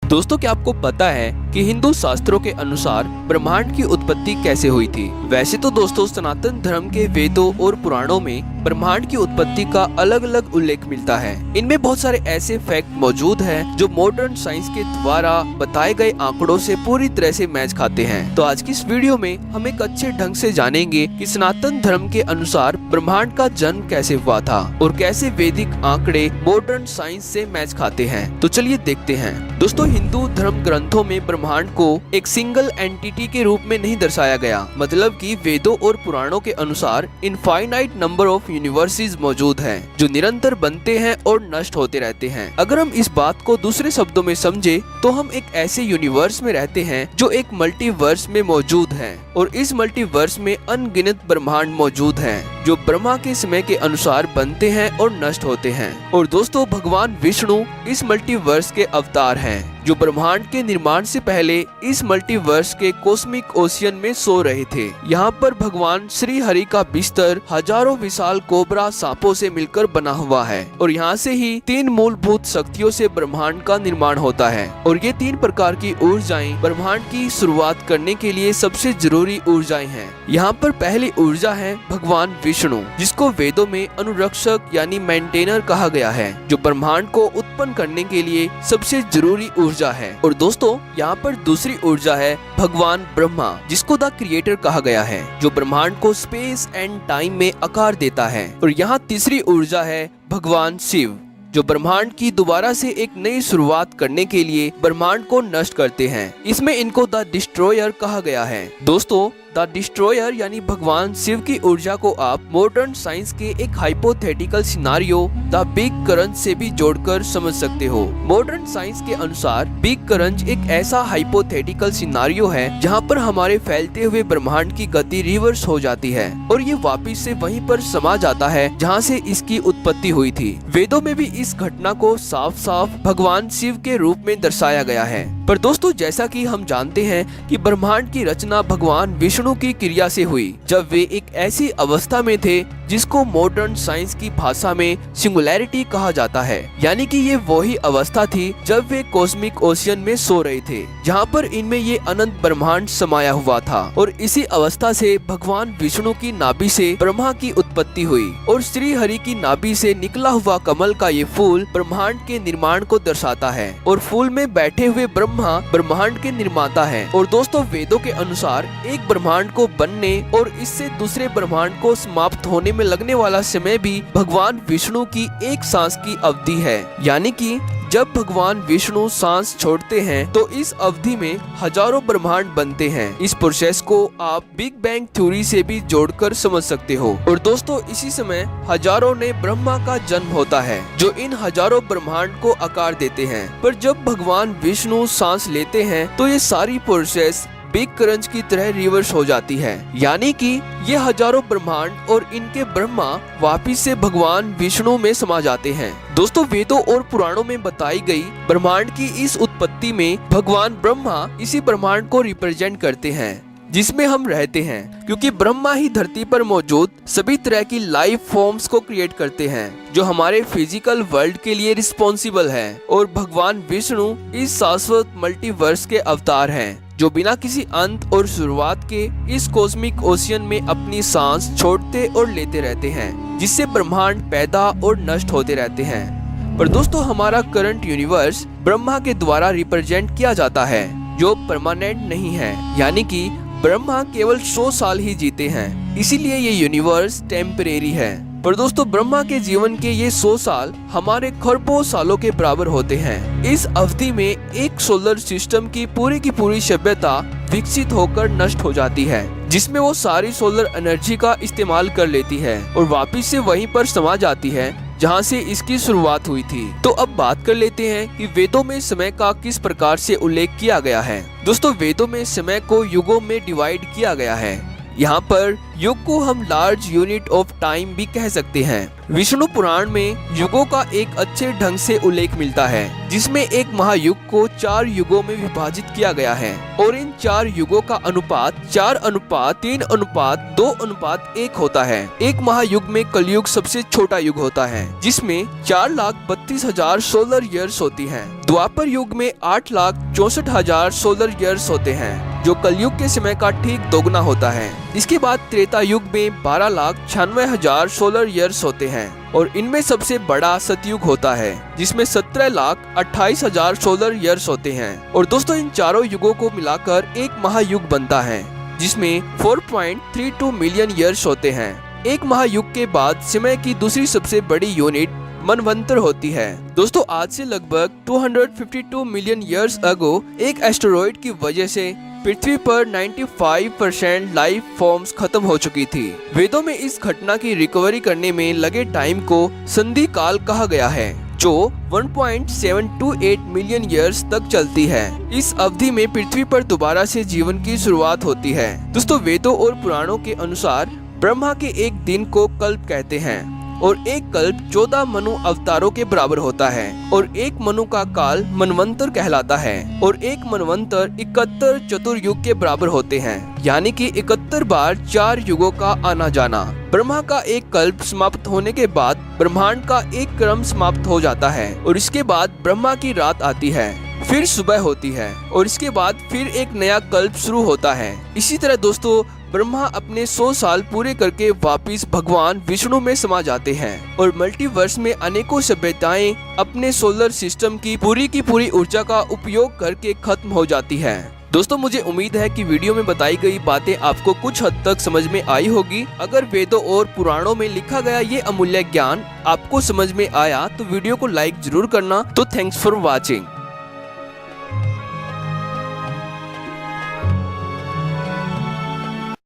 दोस्तों, क्या आपको पता है कि हिंदू शास्त्रों के अनुसार ब्रह्मांड की उत्पत्ति कैसे हुई थी? वैसे तो दोस्तों, सनातन धर्म के वेदों और पुराणों में ब्रह्मांड की उत्पत्ति का अलग अलग उल्लेख मिलता है। इनमें बहुत सारे ऐसे फैक्ट मौजूद हैं जो मॉडर्न साइंस के द्वारा बताए गए आंकड़ों से पूरी तरह से मैच खाते हैं। तो आज की इस वीडियो में हम एक अच्छे ढंग से जानेंगे कि सनातन धर्म के अनुसार ब्रह्मांड का जन्म कैसे हुआ था और कैसे वैदिक आंकड़े मॉडर्न साइंस से मैच खाते हैं। तो चलिए देखते हैं। दोस्तों, हिंदू धर्म ग्रंथों में ब्रह्मांड को एक सिंगल एंटिटी के रूप में नहीं दर्शाया गया, मतलब कि वेदों और पुराणों के अनुसार इनफाइनाइट नंबर ऑफ यूनिवर्सेस मौजूद हैं जो निरंतर बनते हैं और नष्ट होते रहते हैं। अगर हम इस बात को दूसरे शब्दों में समझे तो हम एक ऐसे यूनिवर्स में रहते हैं जो एक मल्टीवर्स में मौजूद है और इस मल्टीवर्स में अनगिनत ब्रह्मांड मौजूद हैं जो ब्रह्मा के समय के अनुसार बनते हैं और नष्ट होते हैं। और दोस्तों, भगवान विष्णु इस मल्टीवर्स के अवतार हैं जो ब्रह्मांड के निर्माण से पहले इस मल्टीवर्स के कॉस्मिक ओशियन में सो रहे थे। यहाँ पर भगवान श्री हरि का बिस्तर हजारों विशाल कोबरा सांपों से मिलकर बना हुआ है और यहाँ से ही 3 मूलभूत शक्तियों से ब्रह्मांड का निर्माण होता है। और ये 3 प्रकार की ऊर्जाएं ब्रह्मांड की शुरुआत करने के लिए सबसे जरूरी ऊर्जाएं हैं। यहाँ पर पहली ऊर्जा है भगवान विष्णु, जिसको वेदों में अनुरक्षक यानी मेंटेनर कहा गया है, जो ब्रह्मांड को उत्पन्न करने के लिए सबसे जरूरी ऊर्जा है। और दोस्तों, यहाँ पर दूसरी ऊर्जा है भगवान ब्रह्मा, जिसको द क्रिएटर कहा गया है, जो ब्रह्मांड को स्पेस एंड टाइम में आकार देता है। और यहाँ तीसरी ऊर्जा है भगवान शिव, जो ब्रह्मांड की दोबारा से एक नई शुरुआत करने के लिए ब्रह्मांड को नष्ट करते हैं। इसमें इनको द डिस्ट्रॉयर कहा गया है। दोस्तों, द डिस्ट्रॉयर यानी भगवान शिव की ऊर्जा को आप मॉडर्न साइंस के एक hypothetical scenario the big crunch से भी जोड़कर समझ सकते हो। मॉडर्न साइंस के अनुसार बिग क्रंच एक ऐसा हाइपोथेटिकल सिनारियो है जहां पर हमारे फैलते हुए ब्रह्मांड की गति रिवर्स हो जाती है और ये वापिस से वहीं पर समा जाता है जहां से इसकी उत्पत्ति हुई थी। वेदों में भी इस घटना को साफ साफ भगवान शिव के रूप में दर्शाया गया है। पर दोस्तों, जैसा कि हम जानते हैं कि ब्रह्मांड की रचना भगवान विष्णु की क्रिया से हुई जब वे एक ऐसी अवस्था में थे जिसको मॉडर्न साइंस की भाषा में सिंगुलैरिटी कहा जाता है, यानी कि ये वही अवस्था थी जब वे कॉस्मिक ओशियन में सो रहे थे जहाँ पर इनमें ये अनंत ब्रह्मांड समाया हुआ था। और इसी अवस्था से भगवान विष्णु की नाभि से ब्रह्मा की उत्पत्ति हुई और श्री हरि की नाभि से निकला हुआ कमल का ये फूल ब्रह्मांड के निर्माण को दर्शाता है और फूल में बैठे हुए ब्रह्मा ब्रह्मांड के निर्माता है। और दोस्तों, वेदों के अनुसार एक ब्रह्मांड को बनने और इससे दूसरे ब्रह्मांड को समाप्त होने में लगने वाला समय भी भगवान विष्णु की एक सांस की अवधि है, यानी कि जब भगवान विष्णु सांस छोड़ते हैं तो इस अवधि में हजारों ब्रह्मांड बनते हैं। इस प्रोसेस को आप बिग बैंग थ्योरी से भी जोड़कर समझ सकते हो। और दोस्तों, इसी समय हजारों ने ब्रह्मा का जन्म होता है जो इन हजारों ब्रह्मांड को आकार देते हैं। पर जब भगवान विष्णु सांस लेते हैं तो ये सारी प्रोसेस बिग क्रंच की तरह रिवर्स हो जाती है, यानी कि ये हजारों ब्रह्मांड और इनके ब्रह्मा वापिस से भगवान विष्णु में समा जाते हैं। दोस्तों, वेदों और पुराणों में बताई गई ब्रह्मांड की इस उत्पत्ति में भगवान ब्रह्मा इसी ब्रह्मांड को रिप्रेजेंट करते हैं जिसमें हम रहते हैं, क्योंकि ब्रह्मा ही धरती पर मौजूद सभी तरह की लाइफ फॉर्म्स को क्रिएट करते हैं जो हमारे फिजिकल वर्ल्ड के लिए रिस्पॉन्सिबल है। और भगवान विष्णु इस शाश्वत मल्टीवर्स के अवतार हैं जो बिना किसी अंत और शुरुआत के इस कॉस्मिक ओशियन में अपनी सांस छोड़ते और लेते रहते हैं, जिससे ब्रह्मांड पैदा और नष्ट होते रहते हैं। पर दोस्तों, हमारा करंट यूनिवर्स ब्रह्मा के द्वारा रिप्रेजेंट किया जाता है जो परमानेंट नहीं है, यानी कि ब्रह्मा केवल 100 साल ही जीते हैं, इसीलिए ये यूनिवर्स टेम्परेरी है। पर दोस्तों, ब्रह्मा के जीवन के ये 100 साल हमारे खरबों सालों के बराबर होते हैं। इस अवधि में एक सोलर सिस्टम की पूरी सभ्यता विकसित होकर नष्ट हो जाती है, जिसमें वो सारी सोलर एनर्जी का इस्तेमाल कर लेती है और वापिस से वहीं पर समा जाती है जहाँ से इसकी शुरुआत हुई थी। तो अब बात कर लेते हैं कि वेदों में समय का किस प्रकार से उल्लेख किया गया है। दोस्तों, वेदों में समय को युगों में डिवाइड किया गया है, यहाँ पर युग को हम लार्ज यूनिट ऑफ टाइम भी कह सकते हैं। विष्णु पुराण में युगों का एक अच्छे ढंग से उल्लेख मिलता है, जिसमें एक महायुग को 4 युगों में विभाजित किया गया है और इन 4 युगों का अनुपात 4:3:2:1 होता है। एक महायुग में कलयुग सबसे छोटा युग होता है, जिसमें 4,32,000 सोलर ईयर्स होती हैं। द्वापर युग में 8,64,000 सोलर ईयर्स होते हैं, जो कलयुग के समय का ठीक दोगुना होता है। इसके बाद त्रेता युग में 12,96,000 सोलर ईयर्स होते हैं और इनमें सबसे बड़ा सतयुग होता है, जिसमें 17,28,000 सोलर ईयर्स होते हैं। और दोस्तों, इन चारों युगों को मिलाकर एक महायुग बनता है, जिसमें 4.32 मिलियन ईयर्स होते हैं। एक महायुग के बाद समय की दूसरी सबसे बड़ी यूनिट मनवंतर होती है। दोस्तों, आज से लगभग 252 मिलियन ईयर्स अगो एक एस्टेरॉइड की वजह से पृथ्वी पर 95% लाइफ फॉर्म्स खत्म हो चुकी थी। वेदों में इस घटना की रिकवरी करने में लगे टाइम को संधि काल कहा गया है, जो 1.728 मिलियन ईयर्स तक चलती है। इस अवधि में पृथ्वी पर दोबारा से जीवन की शुरुआत होती है। दोस्तों, वेदों और पुराणों के अनुसार ब्रह्मा के एक दिन को कल्प कहते हैं और एक कल्प 14 मनु अवतारों के बराबर होता है और एक मनु का काल मनवंतर कहलाता है और एक मनवंतर 71 चतुर्युग के बराबर होते हैं, यानी कि 71 बार 4 युगों का आना जाना। ब्रह्मा का एक कल्प समाप्त होने के बाद ब्रह्मांड का एक क्रम समाप्त हो जाता है और इसके बाद ब्रह्मा की रात आती है, फिर सुबह होती है और इसके बाद फिर एक नया कल्प शुरू होता है। इसी तरह दोस्तों, ब्रह्मा अपने 100 साल पूरे करके वापिस भगवान विष्णु में समा जाते हैं और मल्टीवर्स में अनेकों सभ्यताएं अपने सोलर सिस्टम की पूरी ऊर्जा का उपयोग करके खत्म हो जाती है। दोस्तों, मुझे उम्मीद है कि वीडियो में बताई गई बातें आपको कुछ हद तक समझ में आई होगी। अगर वेदों और पुराणों में लिखा गया ये अमूल्य ज्ञान आपको समझ में आया तो वीडियो को लाइक जरूर करना। तो थैंक्स फॉर वॉचिंग।